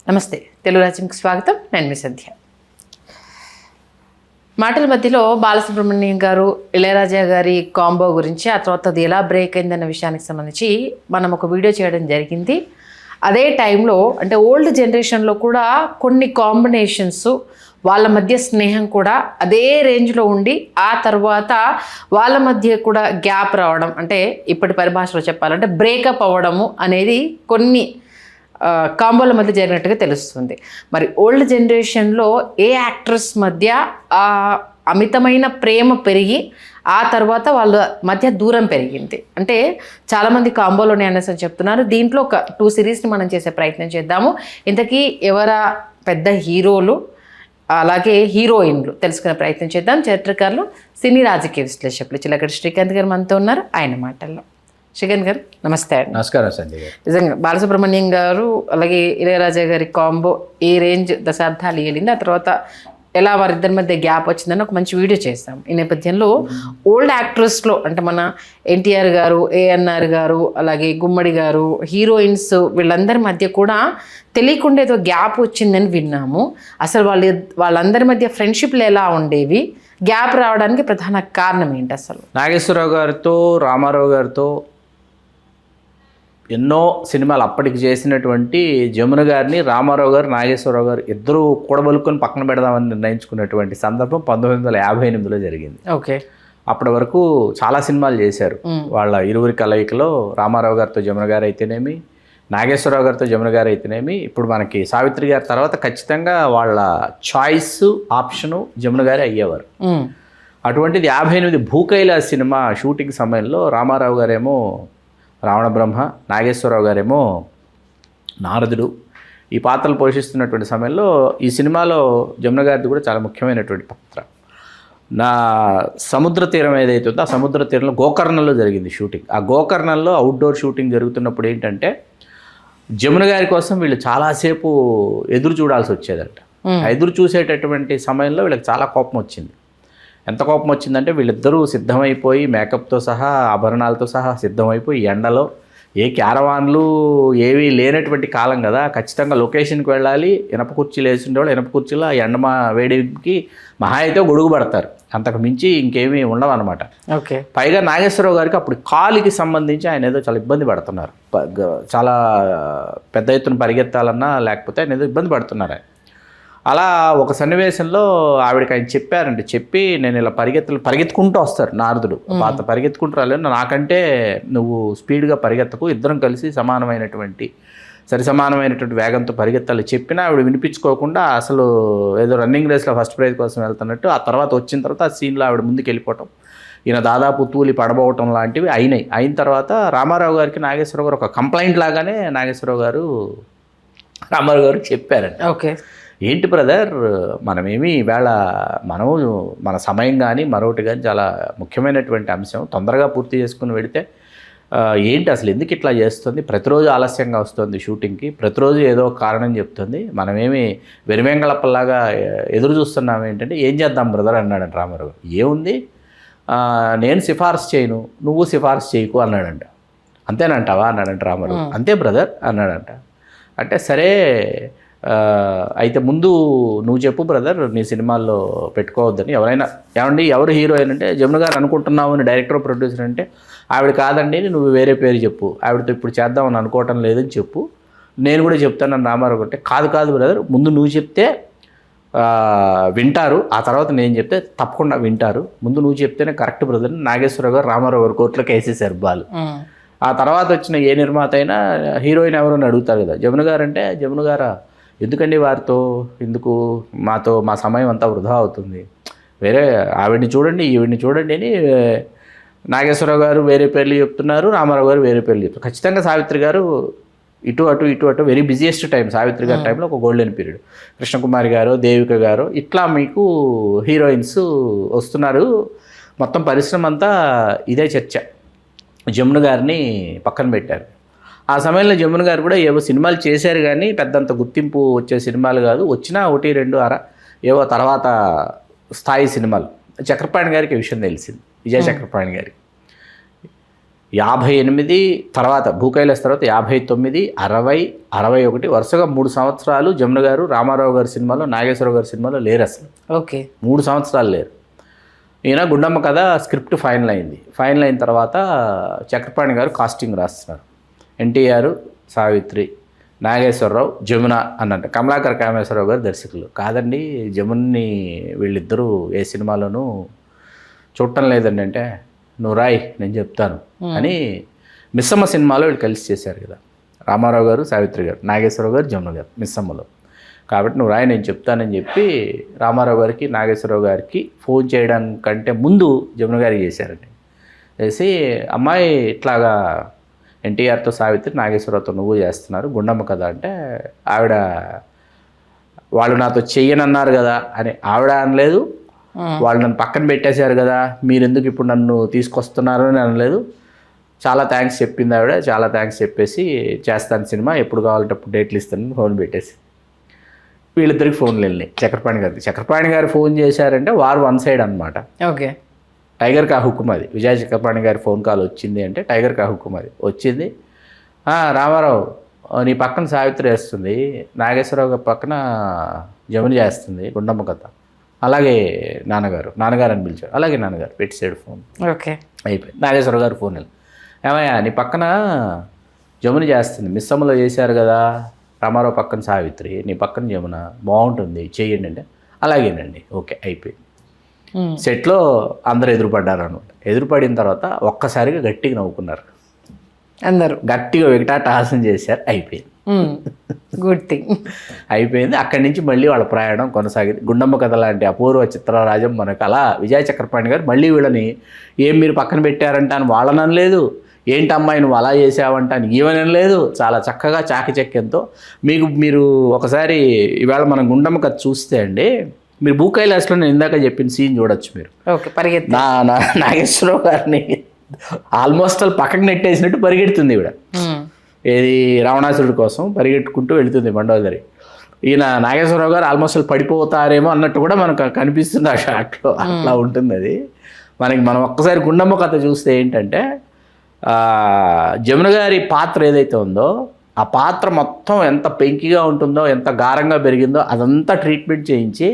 నమస్తే, తెలుగు రాజ్యంకి స్వాగతం. నేను మీ సంధ్య. మాటల మధ్యలో బాలసుబ్రహ్మణ్యం గారు ఇళయరాజా గారి కాంబో గురించి, ఆ తర్వాత అది ఎలా బ్రేక్ అయిందన్న విషయానికి సంబంధించి మనం ఒక వీడియో చేయడం జరిగింది. అదే టైంలో అంటే ఓల్డ్ జనరేషన్లో కూడా కొన్ని కాంబినేషన్స్, వాళ్ళ మధ్య స్నేహం కూడా అదే రేంజ్లో ఉండి ఆ తర్వాత వాళ్ళ మధ్య కూడా గ్యాప్ రావడం, అంటే ఇప్పటి పరిభాషలో చెప్పాలంటే బ్రేకప్ అవ్వడము అనేది కొన్ని కాంబోల మధ్య జరిగినట్టుగా తెలుస్తుంది. మరి ఓల్డ్ జనరేషన్లో ఏ యాక్ట్రెస్ మధ్య అమితమైన ప్రేమ పెరిగి ఆ తర్వాత వాళ్ళ మధ్య దూరం పెరిగింది అంటే చాలామంది కాంబోలోనే అనేసి చెప్తున్నారు. దీంట్లో ఒక 2 సిరీస్ని మనం చేసే ప్రయత్నం చేద్దాము. ఇంతకీ ఎవరా పెద్ద హీరోలు అలాగే హీరోయిన్లు తెలుసుకునే ప్రయత్నం చేద్దాం. చరిత్రకారులు, సినీ రాజకీయ విశ్లేషకులు చిలకడ శ్రీకాంత్ గారు మనతో ఉన్నారు. ఆయన మాటల్లో శ్రీకాంత్ గారు నమస్తే అండి. నమస్కారం సంజయ్ గారు. నిజంగా బాలసుబ్రహ్మణ్యం గారు అలాగే ఇళయరాజా గారి కాంబో ఏ రేంజ్ దశాబ్దాలు వెళ్ళింది, ఆ తర్వాత ఎలా వారిద్దరి మధ్య గ్యాప్ వచ్చిందని ఒక మంచి వీడియో చేస్తాం. ఈ నేపథ్యంలో ఓల్డ్ యాక్ట్రెస్లో అంటే మన ఎన్టీఆర్ గారు, ఏఎన్ఆర్ గారు, అలాగే గుమ్మడి గారు, హీరోయిన్స్ వీళ్ళందరి మధ్య కూడా తెలియకుండా ఏదో గ్యాప్ వచ్చిందని విన్నాము. అసలు వాళ్ళందరి మధ్య ఫ్రెండ్షిప్లు ఎలా ఉండేవి, గ్యాప్ రావడానికి ప్రధాన కారణం ఏంటి? అసలు నాగేశ్వరరావు గారితో, రామారావు గారితో ఎన్నో సినిమాలు అప్పటికి చేసినటువంటి జమున గారిని రామారావు గారు, నాగేశ్వరరావు గారు ఇద్దరు కూడబలుకొని పక్కన పెడదామని నిర్ణయించుకున్నటువంటి సందర్భం 1958లో జరిగింది. ఓకే, అప్పటి వరకు చాలా సినిమాలు చేశారు. వాళ్ళ ఇరువురి కలయికలో రామారావు గారితో జమున గారు అయితేనేమి, నాగేశ్వరరావు గారితో జమున గారు అయితేనేమి, ఇప్పుడు మనకి సావిత్రి గారి తర్వాత ఖచ్చితంగా వాళ్ళ చాయిస్ ఆప్షను జమున గారే అయ్యేవారు. అటువంటిది 58 భూకైలాస్ సినిమా షూటింగ్ సమయంలో రామారావు గారేమో రావణ బ్రహ్మ, నాగేశ్వరరావు గారేమో నారదుడు ఈ పాత్రలు పోషిస్తున్నటువంటి సమయంలో ఈ సినిమాలో జమున గారిది కూడా చాలా ముఖ్యమైనటువంటి పాత్ర. నా సముద్ర తీరం ఏదైతే ఉందో ఆ సముద్ర తీరంలో గోకర్ణంలో జరిగింది షూటింగ్. ఆ గోకర్ణంలో అవుట్డోర్ షూటింగ్ జరుగుతున్నప్పుడు ఏంటంటే జమున గారి కోసం వీళ్ళు చాలాసేపు ఎదురు చూడాల్సి వచ్చేదంట. ఎదురు చూసేటటువంటి సమయంలో వీళ్ళకి చాలా కోపం వచ్చింది. ఎంత కోపం వచ్చిందంటే వీళ్ళిద్దరూ సిద్ధమైపోయి మేకప్తో సహా ఆభరణాలతో సహా సిద్ధమైపోయి ఎండలో, ఏ క్యారవాన్లు ఏవి లేనటువంటి కాలం కదా, ఖచ్చితంగా లొకేషన్కి వెళ్ళాలి. ఇనప కుర్చీలు వేసి ఉండేవాళ్ళు, ఇనప కుర్చీలో ఆ ఎండ వేడికి మహా అయితే గొడుగు పడతారు, అంతకు మించి ఇంకేమీ ఉండవు అనమాట. ఓకే. పైగా నాగేశ్వరరావు గారికి అప్పుడు కాలుకి సంబంధించి ఆయన ఏదో చాలా ఇబ్బంది పడుతున్నారు. చాలా పెద్ద ఎత్తున పరిగెత్తాలన్నా లేకపోతే ఆయన ఏదో ఇబ్బంది పడుతున్నారు. అలా ఒక సన్నివేశంలో ఆవిడకి ఆయన చెప్పారంటే, చెప్పి నేను ఇలా పరిగెత్తుకుంటూ వస్తారు నారదుడు, పాత పరిగెత్తుకుంటూ రాలేదు, నాకంటే నువ్వు స్పీడ్గా పరిగెత్తకు, ఇద్దరం కలిసి సమానమైనటువంటి వేగంతో పరిగెత్తాలి చెప్పినా ఆవిడ వినిపించుకోకుండా అసలు ఏదో రన్నింగ్ రేస్లో ఫస్ట్ ప్రైజ్ కోసం వెళ్తున్నట్టు ఆ తర్వాత వచ్చిన తర్వాత ఆ సీన్లో ఆవిడ ముందుకు వెళ్ళిపోవటం, ఈయన దాదాపు తూలి పడబోవటం లాంటివి అయిన తర్వాత రామారావు గారికి నాగేశ్వరరావు గారు ఒక కంప్లైంట్ లాగానే నాగేశ్వరరావు గారు రామారావు గారికి చెప్పారండి. ఓకే, ఏంటి బ్రదర్, మనమేమి ఈవేళ మన సమయం కానీ మరొకటి కానీ చాలా ముఖ్యమైనటువంటి అంశం, తొందరగా పూర్తి చేసుకుని వెళితే ఏంటి అసలు ఎందుకు ఇట్లా చేస్తుంది, ప్రతిరోజు ఆలస్యంగా వస్తుంది షూటింగ్కి, ప్రతిరోజు ఏదో కారణం చెప్తుంది, మనమేమి వెరివెంగళప్పలాగా ఎదురు చూస్తున్నాం ఏంటంటే, ఏం చేద్దాం బ్రదర్ అన్నాడంట రామారావు. ఏముంది, నేను సిఫార్సు చేయను, నువ్వు సిఫార్సు చేయకు అన్నాడంట. అంతేనంటావా అన్నాడంట రామారావు. అంతే బ్రదర్ అన్నాడంట. అంటే సరే అయితే ముందు నువ్వు చెప్పు బ్రదర్, నీ సినిమాల్లో పెట్టుకోవద్దని. ఎవరు హీరోయిన్ అంటే జమున గారు అనుకుంటున్నావు అని డైరెక్టర్, ప్రొడ్యూసర్ అంటే ఆవిడ కాదండి, నువ్వు వేరే పేరు చెప్పు, ఆవిడతో ఇప్పుడు చేద్దామని అనుకోవటం లేదని చెప్పు, నేను కూడా చెప్తానని రామారావు అంటే, కాదు బ్రదర్, ముందు నువ్వు చెప్తే వింటారు, ఆ తర్వాత నేను చెప్తే తప్పకుండా వింటారు, ముందు నువ్వు చెప్తేనే కరెక్ట్ బ్రదర్. నాగేశ్వరరావు గారు రామారావు గారు కోర్టులోకి వేసేసారు బాల్. ఆ తర్వాత వచ్చిన ఏ నిర్మాత అయినా హీరోయిన్ ఎవరు అని అడుగుతారు కదా. జమున గారు అంటే, జమున గారా ఎందుకండి వారితో, ఎందుకు మా సమయం అంతా వృధా అవుతుంది, వేరే ఆవిడ్ని చూడండి ఈవిడ్ని చూడండి అని నాగేశ్వరరావు గారు వేరే పేర్లు చెప్తున్నారు, రామారావు గారు వేరే పేర్లు చెప్తున్నారు. ఖచ్చితంగా సావిత్రి గారు ఇటు అటు వెరీ బిజియెస్ట్ టైం సావిత్రి గారి టైంలో ఒక గోల్డెన్ పీరియడ్. కృష్ణకుమారి గారు, దేవిక గారు ఇట్లా మీకు హీరోయిన్స్ వస్తున్నారు. మొత్తం పరిశ్రమ అంతా ఇదే చర్చ. జమున గారిని పక్కన పెట్టారు. ఆ సమయంలో జమున గారు కూడా ఏవో సినిమాలు చేశారు కానీ పెద్దంత గుర్తింపు వచ్చే సినిమాలు కాదు, వచ్చినా 1-2 ఏవో తర్వాత స్థాయి సినిమాలు. చక్రపాణి గారికి ఈ విషయం తెలిసింది, విజయ చక్రపాణి గారికి. 58 తర్వాత భూకైలాస్ తర్వాత 59, 60, 61 వరుసగా 3 సంవత్సరాలు జమున గారు రామారావు గారి సినిమాలో, నాగేశ్వరరావు గారి సినిమాలో లేరు అసలు. ఓకే. 3 సంవత్సరాలు లేరు. ఈయన గుండమ్మ కథ స్క్రిప్ట్ ఫైనల్ అయింది. ఫైనల్ అయిన తర్వాత చక్రపాణి గారు కాస్టింగ్ రాస్తున్నారు. ఎన్టీఆర్, సావిత్రి, నాగేశ్వరరావు, జమున అన్నట్టు. కమలాకర్ కామేశ్వరరావు గారు దర్శకులు. కాదండి, జమున్ని వీళ్ళిద్దరూ ఏ సినిమాలోనూ చూడటం లేదండి అంటే, నువ్వు రాయి నేను చెప్తాను అని మిస్సమ్మ సినిమాలో వీళ్ళు కలిసి చేశారు కదా, రామారావు గారు, సావిత్రి గారు, నాగేశ్వరరావు గారు, జమున గారు మిస్సమ్మలో. కాబట్టి నువ్వు రాయి నేను చెప్తానని చెప్పి రామారావు గారికి, నాగేశ్వరరావు గారికి ఫోన్ చేయడానికంటే ముందు జమున గారికి చేశారండి. చేసి అమ్మాయి ఇట్లాగా ఎన్టీఆర్తో సావిత్రి, నాగేశ్వరరావుతో నువ్వు చేస్తున్నారు గుండమ్మ కథ అంటే, ఆవిడ వాళ్ళు నాతో చెయ్యనన్నారు కదా అని ఆవిడ అనలేదు, వాళ్ళు నన్ను పక్కన పెట్టేశారు కదా మీరు ఎందుకు ఇప్పుడు నన్ను తీసుకొస్తున్నారు అని అనలేదు. చాలా థ్యాంక్స్ చెప్పింది ఆవిడ. చాలా థ్యాంక్స్ చెప్పేసి చేస్తాను సినిమా, ఎప్పుడు కావాలంటే అప్పుడు డేట్లు ఇస్తాను ఫోన్ పెట్టేసి. వీళ్ళిద్దరికి ఫోన్లు వెళ్ళినాయి చక్రపాణి గారికి. చక్రపాణి గారు ఫోన్ చేశారంటే వారు వన్ సైడ్ అనమాట. ఓకే. టైగర్ కా హుకుం అది. విజయ చక్రపాణి గారి ఫోన్ కాల్ వచ్చింది అంటే టైగర్ కా హుకుం అది వచ్చింది. రామారావు నీ పక్కన సావిత్రి వేస్తుంది, నాగేశ్వరరావు గారి పక్కన జమున చేస్తుంది గుండమ్మ కథ, అలాగే నాన్నగారు అని పిలిచాడు. అలాగే నాన్నగారు పెట్టేసాడు ఫోన్. ఓకే. అయిపోయింది. నాగేశ్వరరావు గారు ఫోన్ వెళ్ళి, ఏమయ్యా నీ పక్కన జమున చేస్తుంది, మిస్సమ్మలో చేశారు కదా, రామారావు పక్కన సావిత్రి, నీ పక్కన జమున, బాగుంటుంది చేయండి అంటే, అలాగేనండి ఓకే అయిపోయింది. సెట్లో అందరూ ఎదురుపడ్డారు అనమాట. ఎదురుపడిన తర్వాత ఒక్కసారిగా గట్టిగా నవ్వుకున్నారు అందరూ, గట్టిగా వికటాటహాసం చేశారు. అయిపోయింది. Good thing. అయిపోయింది. అక్కడి నుంచి మళ్ళీ వాళ్ళ ప్రయాణం కొనసాగింది. గుండమ్మ కథ లాంటి అపూర్వ చిత్రరాజం మనకు అలా విజయ చక్రపాణి గారు మళ్ళీ వీళ్ళని ఏం మీరు పక్కన పెట్టారంట అని వాళ్ళని లేదు, ఏంటి అమ్మాయి నువ్వు అలా చేసావంట అని ఈవెన్ లేదు. చాలా చక్కగా చాకచక్యంతో మీరు ఒకసారి ఇవాళ మనం గుండమ్మ కథ చూస్తే అండి, మీరు భూకైలాస్లో నేను ఇందాక చెప్పిన సీన్ చూడొచ్చు మీరు. ఓకే. పరిగెత్తి నాగేశ్వరరావు గారిని ఆల్మోస్ట్ వాళ్ళు పక్కకు నెట్టేసినట్టు పరిగెడుతుంది ఈవిడ. ఏది రావణాసురుడి కోసం పరిగెట్టుకుంటూ వెళుతుంది మండోదరి. ఈయన నాగేశ్వరరావు గారు ఆల్మోస్ట్ పడిపోతారేమో అన్నట్టు కూడా మనకు కనిపిస్తుంది ఆ షాట్లో. అట్లా ఉంటుంది అది. మనం ఒక్కసారి గుండమ్మ కథ చూస్తే ఏంటంటే, జమున గారి పాత్ర ఏదైతే ఉందో ఆ పాత్ర మొత్తం ఎంత పెంకిగా ఉంటుందో, ఎంత గారంగా పెరిగిందో అదంతా ట్రీట్మెంట్ చేయించి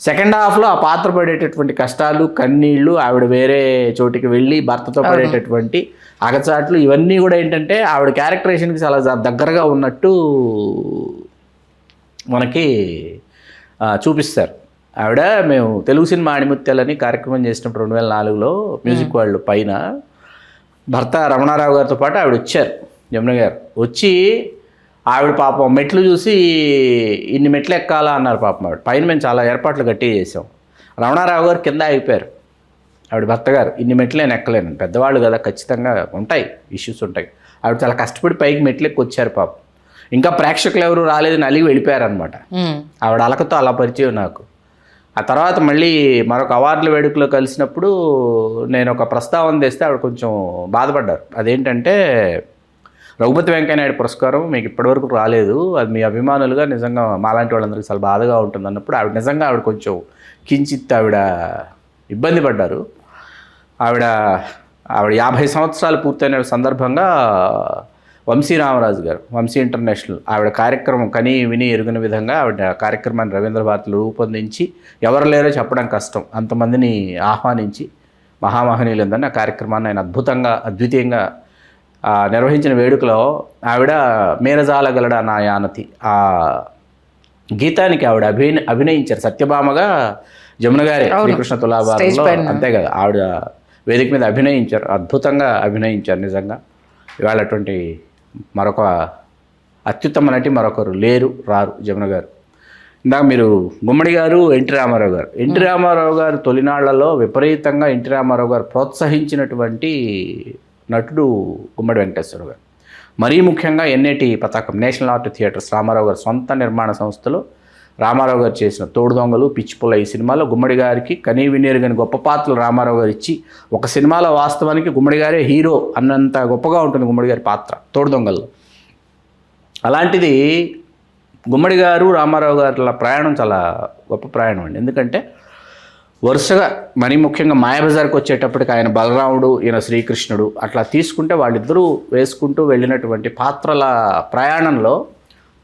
సెకండ్ హాఫ్లో ఆ పాత్ర పడేటటువంటి కష్టాలు, కన్నీళ్ళు, ఆవిడ వేరే చోటికి వెళ్ళి భర్తతో పడేటటువంటి అగచాట్లు, ఇవన్నీ కూడా ఏంటంటే ఆవిడ క్యారెక్టరేషన్కి చాలా దగ్గరగా ఉన్నట్టు మనకి చూపిస్తారు. ఆవిడ మేము తెలుగు సినిమా ఆణిముత్యాలని కార్యక్రమం చేసినప్పుడు 2004లో మ్యూజిక్ వరల్డ్ పైన భర్త రమణారావు గారితో పాటు ఆవిడ వచ్చారు. జమున గారు వచ్చి ఆవిడ పాపం మెట్లు చూసి ఇన్ని మెట్లు ఎక్కాలా అన్నారు పాపం. ఆవిడ పైన మేము చాలా ఏర్పాట్లు గట్టిగా చేసాం. రమణారావు గారు కింద అయిపోయారు. ఆవిడ భర్త గారు ఇన్ని మెట్లు నేను ఎక్కలేను, పెద్దవాళ్ళు కదా ఖచ్చితంగా ఉంటాయి ఇష్యూస్ ఉంటాయి. ఆవిడ చాలా కష్టపడి పైకి మెట్లు ఎక్కి వచ్చారు పాపం. ఇంకా ప్రేక్షకులు ఎవరు రాలేదని అలిగి వెళ్ళిపోయారనమాట. ఆవిడ అలకతో అలా పరిచయం నాకు. ఆ తర్వాత మళ్ళీ మరొక అవార్డుల వేడుకలో కలిసినప్పుడు నేను ఒక ప్రస్తావన తెస్తే ఆవిడ కొంచెం బాధపడ్డారు. అదేంటంటే, రఘుపతి వెంకయ్యనాయుడు పురస్కారం మీకు ఇప్పటివరకు రాలేదు, అది మీ అభిమానులుగా నిజంగా మాలాంటి వాళ్ళందరికీ చాలా బాధగా ఉంటుంది అన్నప్పుడు ఆవిడ కొంచెం కించిత్ ఆవిడ ఇబ్బంది పడ్డారు. ఆవిడ 50 సంవత్సరాలు పూర్తయిన సందర్భంగా వంశీ రామరాజు గారు, వంశీ ఇంటర్నేషనల్, ఆవిడ కార్యక్రమం కని విని ఎరుగిన విధంగా ఆవిడ కార్యక్రమాన్ని రవీంద్ర భారతిలో రూపొందించి, ఎవరు లేరో చెప్పడం కష్టం, అంతమందిని ఆహ్వానించి మహామహనీయులందరినీ ఆ కార్యక్రమాన్ని ఆయన అద్వితీయంగా నిర్వహించిన వేడుకలో ఆవిడ మేరజాలగలడా నా యానతి ఆ గీతానికి ఆవిడ అభినయించారు. సత్యభామగా జమున గారి శ్రీకృష్ణ తులాభారంలో, అంతే కదా, ఆవిడ వేదిక మీద అభినయించారు. అద్భుతంగా అభినయించారు నిజంగా. ఇవాళ అటువంటి మరొక అత్యుత్తమ నటి మరొకరు రారు జమున గారు. ఇందాక మీరు గుమ్మడి గారు, ఎన్టీ రామారావు గారు తొలినాళ్లలో విపరీతంగా ఎన్టీ రామారావు గారు ప్రోత్సహించినటువంటి నటుడు గుమ్మడి వెంకటేశ్వర గారు. మరీ ముఖ్యంగా ఎన్ఐటి పతాకం, నేషనల్ ఆర్ట్ థియేటర్స్, రామారావు గారు సొంత నిర్మాణ సంస్థలో రామారావు గారు చేసిన తోడు దొంగలు, పిచ్చిపుల్ల ఈ సినిమాలో గుమ్మడి గారికి కనీ వినేరుగని గొప్ప పాత్రలు రామారావు గారు ఇచ్చి, ఒక సినిమాలో వాస్తవానికి గుమ్మడి గారే హీరో అన్నంత గొప్పగా ఉంటుంది గుమ్మడి గారి పాత్ర తోడు దొంగల్లో. అలాంటిది గుమ్మడి గారు రామారావు గారి ప్రయాణం చాలా గొప్ప ప్రయాణం అండి. ఎందుకంటే వరుసగా మరీ ముఖ్యంగా మాయాబజార్కి వచ్చేటప్పటికి ఆయన బలరాముడు, ఈయన శ్రీకృష్ణుడు అట్లా తీసుకుంటే వాళ్ళిద్దరూ వేసుకుంటూ వెళ్ళినటువంటి పాత్రల ప్రయాణంలో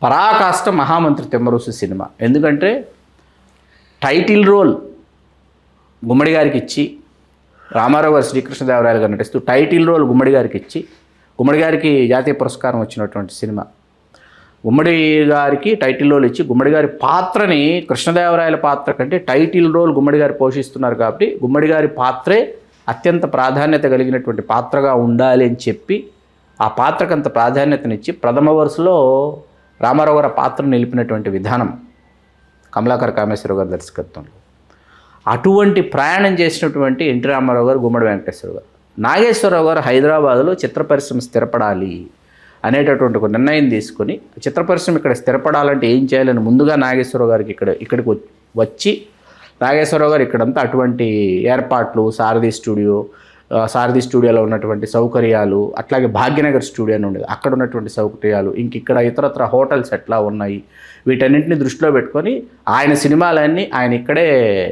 పరాకాష్ట మహామంత్రి తిమ్మరుసు సినిమా. ఎందుకంటే టైటిల్ రోల్ గుమ్మడి గారికి ఇచ్చి, రామారావు గారు శ్రీకృష్ణదేవరాయలు గారు నటిస్తూ టైటిల్ రోల్ గుమ్మడి గారికి ఇచ్చి, గుమ్మడి గారికి జాతీయ పురస్కారం వచ్చినటువంటి సినిమా. గుమ్మడి గారికి టైటిల్ రోల్ ఇచ్చి గుమ్మడి గారి పాత్రని కృష్ణదేవరాయల పాత్ర కంటే టైటిల్ రోల్ గుమ్మడి గారు పోషిస్తున్నారు కాబట్టి గుమ్మడి గారి పాత్రే అత్యంత ప్రాధాన్యత కలిగినటువంటి పాత్రగా ఉండాలి అని చెప్పి ఆ పాత్రకు అంత ప్రాధాన్యతనిచ్చి ప్రథమ వరుసలో రామారావు గారు పాత్ర నిలిపినటువంటి విధానం కమలాకర్ కామేశ్వరరావు గారి దర్శకత్వంలో. అటువంటి ప్రయాణం చేసినటువంటి ఎన్టీ రామారావు గారు, గుమ్మడి వెంకటేశ్వర గారు. నాగేశ్వరరావు గారు హైదరాబాదులో చిత్ర పరిశ్రమ స్థిరపడాలి అనేటటువంటి ఒక నిర్ణయం తీసుకొని చిత్ర పరిశ్రమ ఇక్కడ స్థిరపడాలంటే ఏం చేయాలని ముందుగా నాగేశ్వరరావు గారికి ఇక్కడికి వచ్చి నాగేశ్వరరావు గారు ఇక్కడంతా అటువంటి ఏర్పాట్లు, సారథి స్టూడియోలో ఉన్నటువంటి సౌకర్యాలు, అట్లాగే భాగ్యనగర్ స్టూడియో అని ఉండేది, అక్కడ ఉన్నటువంటి సౌకర్యాలు, ఇక్కడ ఇతరత్ర హోటల్స్ ఎట్లా ఉన్నాయి, వీటన్నింటిని దృష్టిలో పెట్టుకొని ఆయన సినిమాలన్నీ ఆయన ఇక్కడే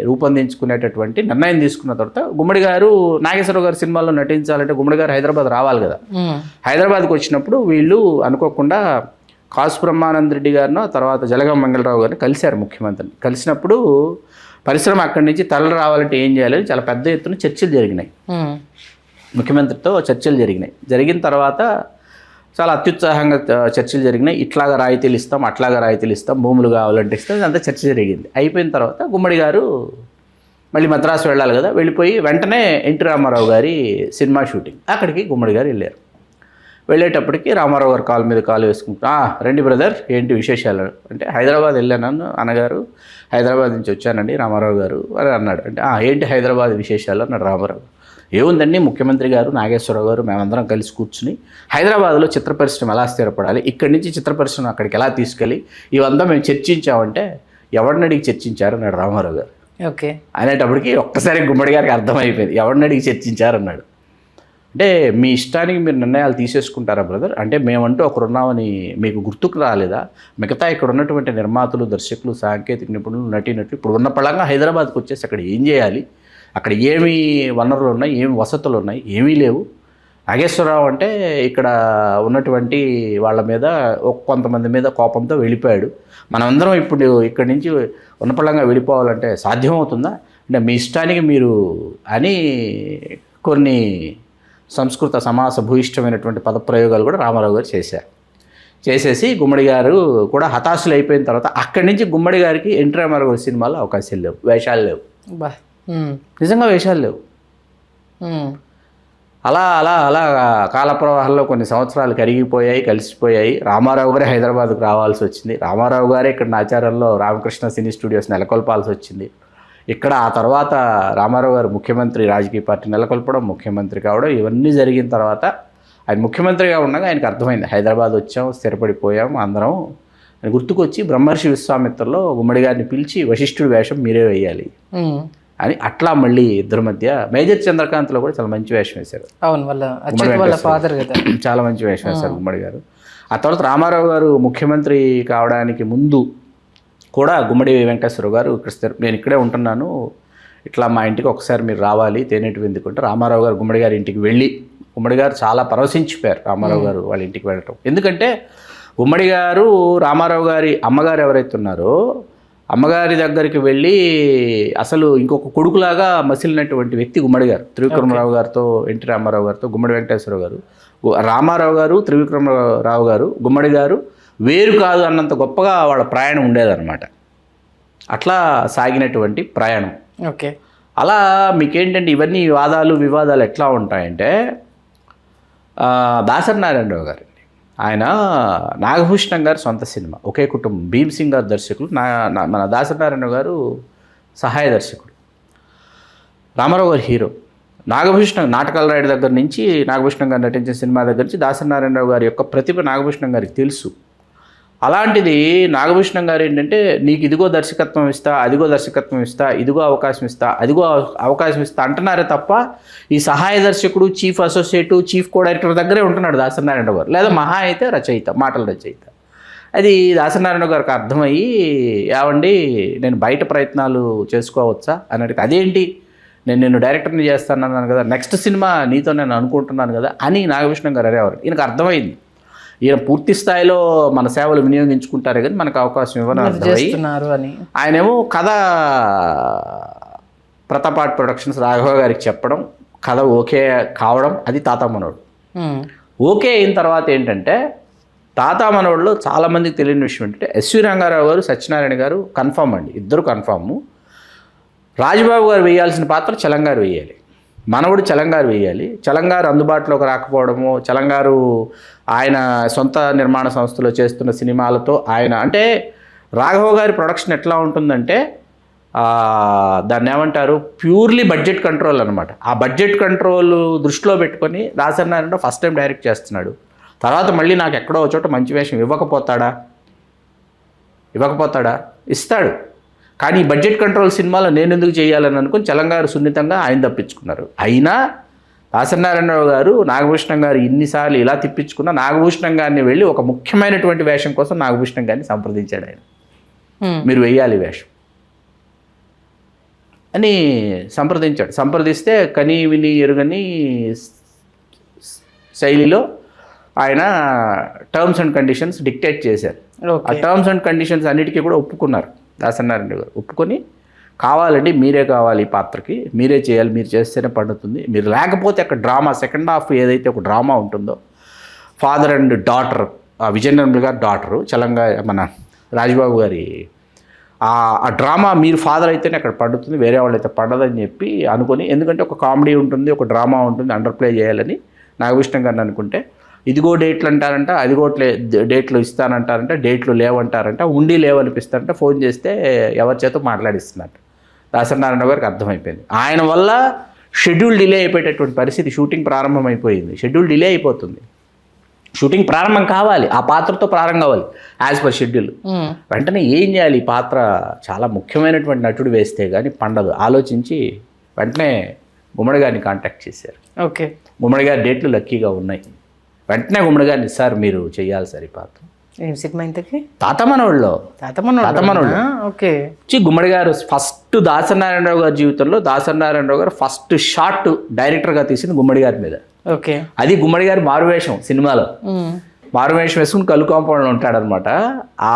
రూపొందించుకునేటటువంటి నిర్ణయం తీసుకున్న తర్వాత గుమ్మడి గారు నాగేశ్వరరావు గారి సినిమాల్లో నటించాలంటే గుమ్మడి గారు హైదరాబాద్ రావాలి కదా. హైదరాబాద్కి వచ్చినప్పుడు వీళ్ళు అనుకోకుండా కాసు బ్రహ్మానంద రెడ్డి గారినో తర్వాత జలగం మంగళరావు గారిని కలిశారు ముఖ్యమంత్రిని. కలిసినప్పుడు పరిశ్రమ అక్కడి నుంచి తరలి రావాలంటే ఏం చేయాలని చాలా పెద్ద ఎత్తున చర్చలు జరిగినాయి. ముఖ్యమంత్రితో చర్చలు జరిగినాయి. జరిగిన తర్వాత చాలా అత్యుత్సాహంగా చర్చలు జరిగినాయి. ఇట్లాగా రాయితీలు ఇస్తాం, అట్లాగా రాయితీలు ఇస్తాం, భూములు కావాలంటే ఇస్తాం, అంతా చర్చ జరిగింది. అయిపోయిన తర్వాత గుమ్మడి గారు మళ్ళీ మద్రాసు వెళ్ళాలి కదా, వెళ్ళిపోయి వెంటనే ఎన్టీ రామారావు గారి సినిమా షూటింగ్ అక్కడికి గుమ్మడి గారు వెళ్ళారు. వెళ్ళేటప్పటికి రామారావు గారు కాలు మీద కాలు వేసుకుంటా, రండి బ్రదర్ ఏంటి విశేషాలు అంటే, హైదరాబాద్ వెళ్ళాను అన్నగారు, హైదరాబాద్ నుంచి వచ్చానండి రామారావు గారు అని అన్నాడు. అంటే ఏంటి హైదరాబాద్ విశేషాలు అన్నాడు రామారావు. ఏముందండి, ముఖ్యమంత్రి గారు, నాగేశ్వరరావు గారు, మేమందరం కలిసి కూర్చుని హైదరాబాద్లో చిత్ర పరిశ్రమ ఎలా స్థిరపడాలి, ఇక్కడి నుంచి చిత్ర పరిశ్రమ అక్కడికి ఎలా తీసుకెళ్ళి ఇవంతా మేము చర్చించామంటే, ఎవరిని అడిగి చర్చించారు అన్నాడు రామారావు గారు. ఓకే అనేటప్పటికి ఒక్కసారి గుమ్మడి గారికి అర్థమైపోయింది, ఎవరిని అడిగి చర్చించారు అన్నాడు. అంటే మీ ఇష్టానికి మీరు నిర్ణయాలు తీసేసుకుంటారా బ్రదర్, అంటే మేమంటూ ఒకరున్నామని మీకు గుర్తుకు రాలేదా, మిగతా ఇక్కడ ఉన్నటువంటి నిర్మాతలు, దర్శకులు, సాంకేతిక నిపుణులు, నటీనటులు ఇప్పుడు ఉన్న పళంగా హైదరాబాద్కి వచ్చేసి అక్కడ ఏం చేయాలి, అక్కడ ఏమి వనరులు ఉన్నాయి, ఏమి వసతులు ఉన్నాయి, ఏమీ లేవు. నాగేశ్వరరావు అంటే ఇక్కడ ఉన్నటువంటి వాళ్ళ మీద కొంతమంది మీద కోపంతో వెళ్ళిపోయాడు, మనమందరం ఇప్పుడు ఇక్కడి నుంచి ఉన్నపళంగా వెళ్ళిపోవాలంటే సాధ్యమవుతుందా, అంటే మీ ఇష్టానికి మీరు అని కొన్ని సంస్కృత సమాస భూయిష్టమైనటువంటి పదప్రయోగాలు కూడా రామారావు గారు చేసేసి గుమ్మడి గారు కూడా హతాశులు అయిపోయిన తర్వాత అక్కడి నుంచి గుమ్మడి గారికి ఎన్టీ రామారావు గారి సినిమాలో అవకాశాలు లేవు, వేషాలు లేవు, నిజంగా వేషాలు లేవు. అలా అలా అలా కాలప్రవాహంలో కొన్ని సంవత్సరాలు కలిసిపోయాయి. రామారావు గారే హైదరాబాద్కు రావాల్సి వచ్చింది. రామారావు గారే ఇక్కడ ఆచారంలో రామకృష్ణ సినీ స్టూడియోస్ నెలకొల్పాల్సి వచ్చింది. ఇక్కడ ఆ తర్వాత రామారావు గారు ముఖ్యమంత్రి, రాజకీయ పార్టీ నెలకొల్పడం, ముఖ్యమంత్రి కావడం, ఇవన్నీ జరిగిన తర్వాత ఆయన ముఖ్యమంత్రిగా ఉండగా ఆయనకు అర్థమైంది, హైదరాబాద్ వచ్చాం, స్థిరపడిపోయాం అందరం అని గుర్తుకొచ్చి బ్రహ్మర్షి విశ్వామిత్రలో గుమ్మడి గారిని పిలిచి వశిష్ఠుడి వేషం మీరే వేయాలి అని అట్లా మళ్ళీ ఇద్దరి మధ్య మేజర్ చంద్రకాంత్లో కూడా చాలా మంచి వేషం వేశారు. చాలా మంచి వేషం వేశారు గుమ్మడి గారు. ఆ తర్వాత రామారావు గారు ముఖ్యమంత్రి కావడానికి ముందు కూడా గుమ్మడి వెంకటేశ్వరరావు గారు నేను ఇక్కడే ఉంటున్నాను, ఇట్లా మా ఇంటికి ఒకసారి మీరు రావాలి తేనేటి ఎందుకుంటే రామారావు గారు గుమ్మడి గారి ఇంటికి వెళ్ళి గుమ్మడి గారు చాలా పరవశించిపోయారు రామారావు గారు వాళ్ళ ఇంటికి వెళ్ళటం. ఎందుకంటే గుమ్మడి గారు రామారావు గారి అమ్మగారు ఎవరైతే ఉన్నారో అమ్మగారి దగ్గరికి వెళ్ళి అసలు ఇంకొక కొడుకులాగా మసిలినటువంటి వ్యక్తి గుమ్మడి గారు. త్రివిక్రమరావు గారితో, ఎన్టీ రామారావు గారితో గుమ్మడి వెంకటేశ్వరరావు గారు, రామారావు గారు, త్రివిక్రమరావు గారు, గుమ్మడి గారు వేరు కాదు అన్నంత గొప్పగా వాళ్ళ ప్రయాణం ఉండేదన్నమాట. అట్లా సాగినటువంటి ప్రయాణం. ఓకే, అలా మీకేంటంటే ఇవన్నీ వాదాలు వివాదాలు ఎట్లా ఉంటాయంటే, దాసరి నారాయణరావు గారు ఆయన నాగభూషణం గారు సొంత సినిమా, ఒకే కుటుంబం, భీమ్ సింగ్ గారు దర్శకులు, మన దాసరి నారాయణరావు గారు సహాయ దర్శకుడు, రామారావు గారు హీరో. నాగభూషణం నాటకాల రాయడి దగ్గర నుంచి నాగభూషణం గారు నటించిన సినిమా దగ్గర నుంచి దాసరి నారాయణరావు గారి యొక్క ప్రతిభ నాగభూషణం గారికి తెలుసు. అలాంటిది నాగభూషణం గారు ఏంటంటే, నీకు ఇదిగో దర్శకత్వం ఇస్తా, అదిగో దర్శకత్వం ఇస్తా, ఇదిగో అవకాశం ఇస్తా, అదిగో అవకాశం ఇస్తా అంటున్నారే తప్ప ఈ సహాయ దర్శకుడు, chief associate, chief co director దగ్గరే ఉంటున్నాడు దాసరి నారాయణరావు గారు. లేదా మహా అయితే రచయిత, మాటల రచయిత. అది దాసనారాయణ గారికి అర్థమయ్యి ఏవండి నేను బయట ప్రయత్నాలు చేసుకోవచ్చా అని అడిగితే అదేంటి నేను డైరెక్టర్ని చేస్తానన్నాను కదా, నెక్స్ట్ సినిమా నీతో నేను అనుకుంటున్నాను కదా అని నాగభూషణం గారు అరేవారు. ఈయనకు అర్థమైంది ఈయన పూర్తి స్థాయిలో మన సేవలు వినియోగించుకుంటారే కానీ మనకు అవకాశం ఇవ్వని అర్థమయ్యి ఆయనేమో కథ ప్రతాప్ ఆర్ట్ ప్రొడక్షన్స్ రాఘవ గారికి చెప్పడం, కథ ఓకే కావడం, అది తాత మనోడు. ఓకే అయిన తర్వాత ఏంటంటే తాత మనోడులో చాలామందికి తెలియని విషయం ఏంటంటే ఎస్వి రంగారావు గారు, సత్యనారాయణ గారు కన్ఫామ్ అండి, ఇద్దరు కన్ఫాము. రాజబాబు గారు వేయాల్సిన పాత్ర చలంగారు వేయాలి, మనవడు చలంగారు వేయాలి. చలంగారు అందుబాటులోకి రాకపోవడము, చలంగారు ఆయన సొంత నిర్మాణ సంస్థలో చేస్తున్న సినిమాలతో ఆయన అంటే రాఘవ గారి ప్రొడక్షన్ ఎట్లా ఉంటుందంటే దాన్ని ఏమంటారు ప్యూర్లీ బడ్జెట్ కంట్రోల్ అనమాట. ఆ బడ్జెట్ కంట్రోల్ దృష్టిలో పెట్టుకొని దాసనారాయణ ఫస్ట్ టైం డైరెక్ట్ చేస్తున్నాడు. తర్వాత మళ్ళీ నాకు ఎక్కడో చోట మంచి వేషం ఇవ్వకపోతాడా? ఇస్తాడు. కానీ ఈ బడ్జెట్ కంట్రోల్ సినిమాలో నేను ఎందుకు చేయాలని అనుకుని చలంగారు సున్నితంగా ఆయన తప్పించుకున్నారు. అయినా దాసనారాయణరావు గారు నాగభూషణం గారు ఇన్నిసార్లు ఇలా తిప్పించుకున్న నాగభూషణం గారిని వెళ్ళి ఒక ముఖ్యమైనటువంటి వేషం కోసం నాగభూషణం గారిని సంప్రదించాడు ఆయన. మీరు వెయ్యాలి వేషం అని సంప్రదించాడు. సంప్రదిస్తే కని విని ఎరుగని శైలిలో ఆయన టర్మ్స్ అండ్ కండిషన్స్ డిక్టేట్ చేశారు. ఆ టర్మ్స్ అండ్ కండిషన్స్ అన్నిటికీ కూడా ఒప్పుకున్నారు దాసనారాయణ గారు. ఒప్పుకొని కావాలండి మీరే కావాలి ఈ పాత్రకి, మీరే చేయాలి, మీరు చేస్తేనే పండుతుంది, మీరు లేకపోతే అక్కడ డ్రామా సెకండ్ హాఫ్ ఏదైతే ఒక డ్రామా ఉంటుందో ఫాదర్ అండ్ డాటర్, విజయనగరం గారి డాటరు చలంగా మన రాజబాబు గారి ఆ డ్రామా మీరు ఫాదర్ అయితేనే అక్కడ పండుతుంది, వేరే వాళ్ళు అయితే పండదని చెప్పి అనుకొని, ఎందుకంటే ఒక కామెడీ ఉంటుంది, ఒక డ్రామా ఉంటుంది, అండర్ ప్లే చేయాలని నాగభూషణం గారిని అనుకుంటే ఇదిగో డేట్లు అంటారంట, అదిగో డేట్లు ఇస్తానంటారంట, డేట్లు లేవంటారంట, ఉండి లేవనిపిస్తారంట, ఫోన్ చేస్తే ఎవరి చేత మాట్లాడిస్తున్నారు. దాసనారాయణ గారికి అర్థమైపోయింది. ఆయన వల్ల షెడ్యూల్ డిలే అయిపోయేటటువంటి పరిస్థితి, షూటింగ్ ప్రారంభం అయిపోయింది, షెడ్యూల్ డిలే అయిపోతుంది, షూటింగ్ ప్రారంభం కావాలి, ఆ పాత్రతో ప్రారంభం కావాలి యాజ్ పర్ షెడ్యూల్. వెంటనే ఏం చేయాలి, ఈ పాత్ర చాలా ముఖ్యమైనటువంటి నటుడు వేస్తే కానీ పండదు ఆలోచించి వెంటనే గుమ్మడి గారిని కాంటాక్ట్ చేశారు. ఓకే, గుమ్మడి గారి డేట్లు లక్కీగా ఉన్నాయి. వెంటనే గుమ్మడి గారిని సార్ మీరు చెయ్యాలి సార్ ఈ పాత్ర. ఏం సినిమా ఇంతకి? తాతమనోళ్ళు. ఓకే. గుమ్మడి గారు ఫస్ట్ దాసనారాయణరావు గారి జీవితంలో దాసనారాయణరావు గారు ఫస్ట్ షాట్ డైరెక్టర్గా తీసింది గుమ్మడి గారి మీద. ఓకే. అది గుమ్మడి గారి మారువేషం సినిమాలో, మారువేషం వేసుకుని కళ్ళు కాంపౌండ్లో ఉంటాడనమాట. ఆ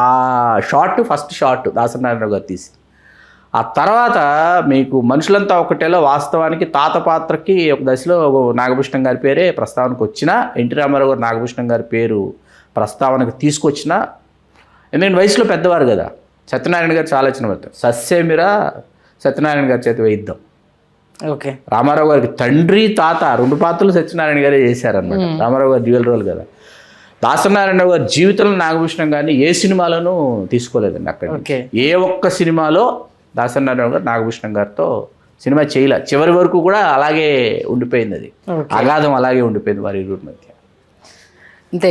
షాట్ ఫస్ట్ షాట్ దాసనారాయణరావు గారు తీసి. ఆ తర్వాత మీకు మనుషులంతా ఒకటేలో వాస్తవానికి తాత పాత్రకి ఒక దశలో నాగభూషణం గారి పేరే ప్రస్తావనకు వచ్చినా, ఎన్టీ రామారావు గారు నాగభూషణం గారి పేరు ప్రస్తావనకు తీసుకొచ్చినా, ఎందుకంటే వయసులో పెద్దవారు కదా, సత్యనారాయణ గారు చాలా చిన్న పడతారు, సస్యమిరా సత్యనారాయణ గారి చేత వేయిద్దాం. ఓకే. రామారావు గారికి తండ్రి తాత రెండు పాత్రలు సత్యనారాయణ గారే చేశారనమాట. రామారావు గారు డ్యూయల్ రోల్ కదా. దాసనారాయణ గారి జీవితంలో నాగభూషణం గారిని ఏ సినిమాలోనూ తీసుకోలేదండి. అక్కడ ఏ ఒక్క సినిమాలో దాసనారాయణ గారు నాగభూషణం గారితో సినిమా చేయలే. చివరి వరకు కూడా అలాగే ఉండిపోయింది, అది అగాధం అలాగే ఉండిపోయింది వారి ఇరువురి మధ్య. అంతే,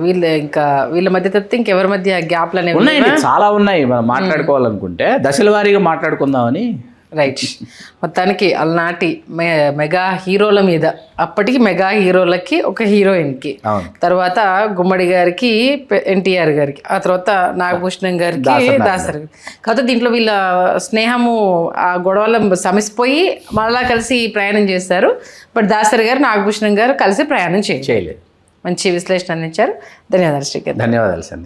వీళ్ళ మధ్య తప్పితే ఇంకెవరి మధ్య గ్యాప్లు అనేవి ఉన్నాయండి, చాలా ఉన్నాయి. మనం మాట్లాడుకోవాలనుకుంటే దశల వారీగా మాట్లాడుకుందామని. రైట్. మొత్తానికి అలనాటి మెగా హీరోల మీద, అప్పటికి మెగా హీరోలకి ఒక హీరోయిన్కి, తర్వాత గుమ్మడి గారికి ఎన్టీఆర్ గారికి, ఆ తర్వాత నాగభూషణం గారికి దాసరి. కాకపోతే దీంట్లో వీళ్ళ స్నేహము ఆ గొడవల సమిసిపోయి మళ్ళా కలిసి ప్రయాణం చేస్తారు. బట్ దాసరి గారు నాగభూషణం గారు కలిసి ప్రయాణం చేయలేదు. మంచి విశ్లేషణ అందించారు. ధన్యవాదాలు శ్రీకాంత్. ధన్యవాదాలు సార్.